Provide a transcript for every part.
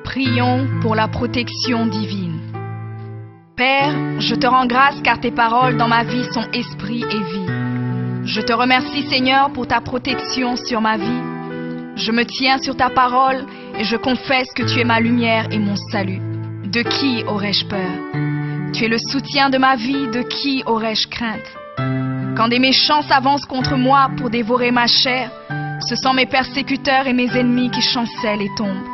Prions pour la protection divine. Père, je te rends grâce car tes paroles dans ma vie sont esprit et vie. Je te remercie Seigneur pour ta protection sur ma vie. Je me tiens sur ta parole et je confesse que tu es ma lumière et mon salut. De qui aurais-je peur? Tu es le soutien de ma vie, de qui aurais-je crainte? Quand des méchants s'avancent contre moi pour dévorer ma chair, ce sont mes persécuteurs et mes ennemis qui chancellent et tombent.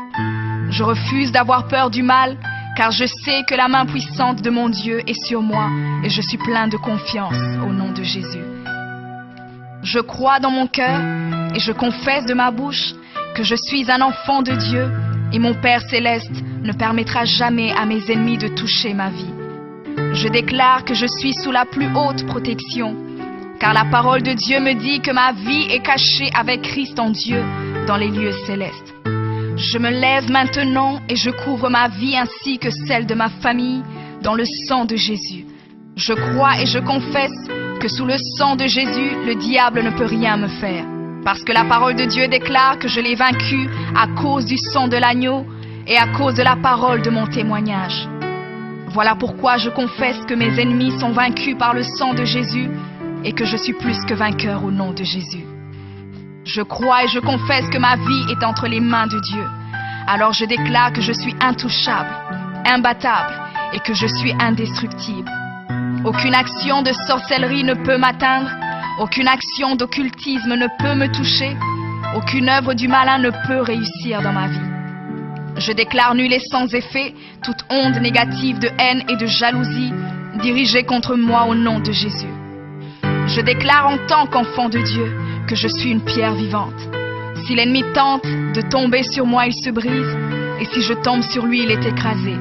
Je refuse d'avoir peur du mal, car je sais que la main puissante de mon Dieu est sur moi et je suis plein de confiance au nom de Jésus. Je crois dans mon cœur et je confesse de ma bouche que je suis un enfant de Dieu et mon Père céleste ne permettra jamais à mes ennemis de toucher ma vie. Je déclare que je suis sous la plus haute protection, car la parole de Dieu me dit que ma vie est cachée avec Christ en Dieu dans les lieux célestes. Je me lève maintenant et je couvre ma vie ainsi que celle de ma famille dans le sang de Jésus. Je crois et je confesse que sous le sang de Jésus, le diable ne peut rien me faire. Parce que la parole de Dieu déclare que je l'ai vaincu à cause du sang de l'agneau et à cause de la parole de mon témoignage. Voilà pourquoi je confesse que mes ennemis sont vaincus par le sang de Jésus et que je suis plus que vainqueur au nom de Jésus. Je crois et je confesse que ma vie est entre les mains de Dieu. Alors je déclare que je suis intouchable, imbattable et que je suis indestructible. Aucune action de sorcellerie ne peut m'atteindre, aucune action d'occultisme ne peut me toucher, aucune œuvre du malin ne peut réussir dans ma vie. Je déclare nul et sans effet toute onde négative de haine et de jalousie dirigée contre moi au nom de Jésus. Je déclare en tant qu'enfant de Dieu que je suis une pierre vivante. Si l'ennemi tente de tomber sur moi, il se brise, et si je tombe sur lui, il est écrasé.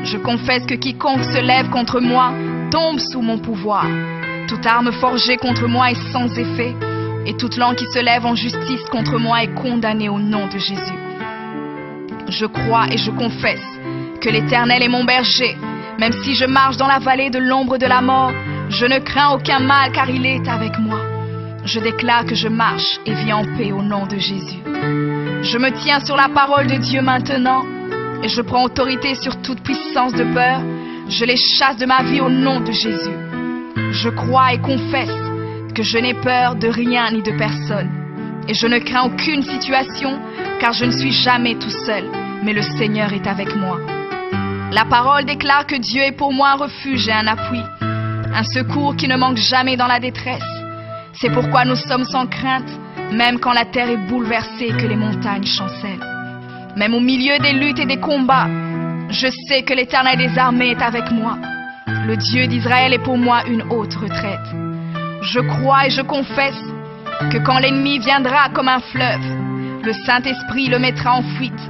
Je confesse que quiconque se lève contre moi tombe sous mon pouvoir. Toute arme forgée contre moi est sans effet, et toute langue qui se lève en justice contre moi est condamnée au nom de Jésus. Je crois et je confesse que l'Éternel est mon berger. Même si je marche dans la vallée de l'ombre de la mort, je ne crains aucun mal car il est avec moi. Je déclare que je marche et vis en paix au nom de Jésus. Je me tiens sur la parole de Dieu maintenant et je prends autorité sur toute puissance de peur. Je les chasse de ma vie au nom de Jésus. Je crois et confesse que je n'ai peur de rien ni de personne. Et je ne crains aucune situation car je ne suis jamais tout seul, mais le Seigneur est avec moi. La parole déclare que Dieu est pour moi un refuge et un appui, un secours qui ne manque jamais dans la détresse. C'est pourquoi nous sommes sans crainte, même quand la terre est bouleversée et que les montagnes chancellent. Même au milieu des luttes et des combats, je sais que l'Éternel des armées est avec moi. Le Dieu d'Israël est pour moi une haute retraite. Je crois et je confesse que quand l'ennemi viendra comme un fleuve, le Saint-Esprit le mettra en fuite.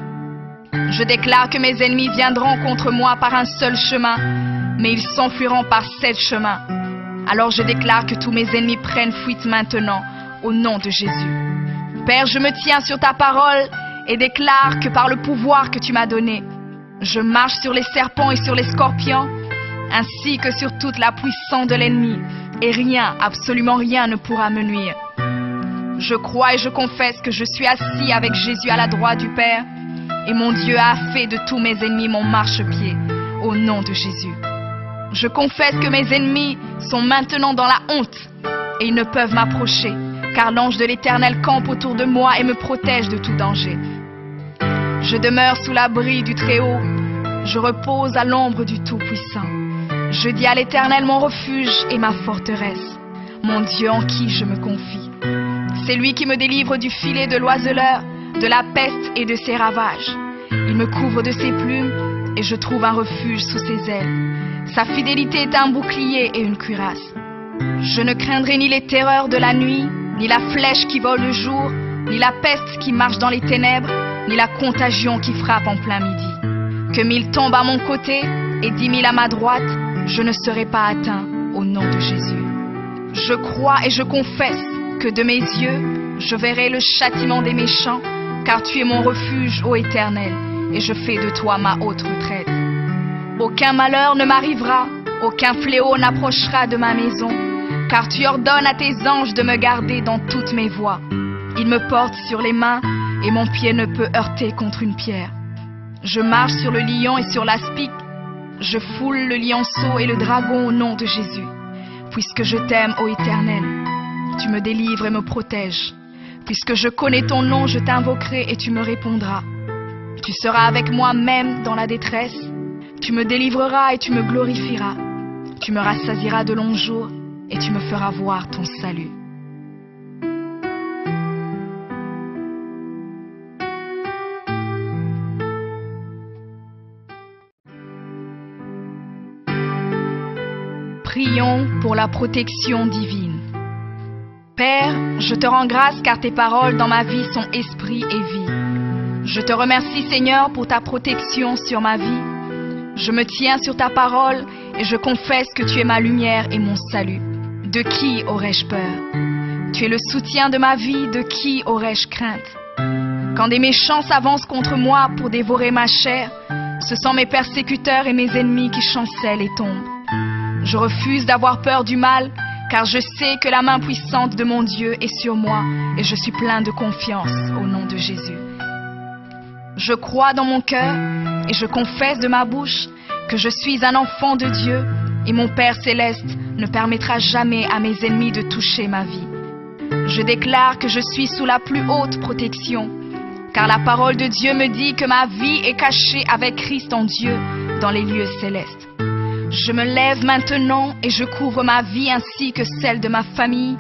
Je déclare que mes ennemis viendront contre moi par un seul chemin, mais ils s'enfuiront par 7 chemins. Alors je déclare que tous mes ennemis prennent fuite maintenant, au nom de Jésus. Père, je me tiens sur ta parole et déclare que par le pouvoir que tu m'as donné, je marche sur les serpents et sur les scorpions, ainsi que sur toute la puissance de l'ennemi, et rien, absolument rien ne pourra me nuire. Je crois et je confesse que je suis assis avec Jésus à la droite du Père, et mon Dieu a fait de tous mes ennemis mon marchepied, au nom de Jésus. Je confesse que mes ennemis sont maintenant dans la honte, et ils ne peuvent m'approcher, car l'ange de l'Éternel campe autour de moi et me protège de tout danger. Je demeure sous l'abri du Très-Haut, je repose à l'ombre du Tout-Puissant. Je dis à l'Éternel mon refuge et ma forteresse, mon Dieu en qui je me confie. C'est lui qui me délivre du filet de l'oiseleur, de la peste et de ses ravages. Il me couvre de ses plumes et je trouve un refuge sous ses ailes. Sa fidélité est un bouclier et une cuirasse. Je ne craindrai ni les terreurs de la nuit, ni la flèche qui vole le jour, ni la peste qui marche dans les ténèbres, ni la contagion qui frappe en plein midi. Que 1000 tombent à mon côté et 10 000 à ma droite, je ne serai pas atteint au nom de Jésus. Je crois et je confesse que de mes yeux, je verrai le châtiment des méchants, car tu es mon refuge, ô Éternel, et je fais de toi ma haute retraite. Aucun malheur ne m'arrivera, aucun fléau n'approchera de ma maison, car tu ordonnes à tes anges de me garder dans toutes mes voies. Ils me portent sur les mains, et mon pied ne peut heurter contre une pierre. Je marche sur le lion et sur l'aspic. Je foule le lionceau et le dragon au nom de Jésus. Puisque je t'aime, ô Éternel, tu me délivres et me protèges. Puisque je connais ton nom, je t'invoquerai et tu me répondras. Tu seras avec moi même dans la détresse. Tu me délivreras et tu me glorifieras. Tu me rassasieras de longs jours et tu me feras voir ton salut. Prions pour la protection divine. Père, je te rends grâce car tes paroles dans ma vie sont esprit et vie. Je te remercie Seigneur pour ta protection sur ma vie. Je me tiens sur ta parole et je confesse que tu es ma lumière et mon salut. De qui aurais-je peur? Tu es le soutien de ma vie, de qui aurais-je crainte? Quand des méchants s'avancent contre moi pour dévorer ma chair, ce sont mes persécuteurs et mes ennemis qui chancellent et tombent. Je refuse d'avoir peur du mal, car je sais que la main puissante de mon Dieu est sur moi et je suis plein de confiance au nom de Jésus. Je crois dans mon cœur et je confesse de ma bouche que je suis un enfant de Dieu et mon Père céleste ne permettra jamais à mes ennemis de toucher ma vie. Je déclare que je suis sous la plus haute protection, car la parole de Dieu me dit que ma vie est cachée avec Christ en Dieu dans les lieux célestes. Je me lève maintenant et je couvre ma vie ainsi que celle de ma famille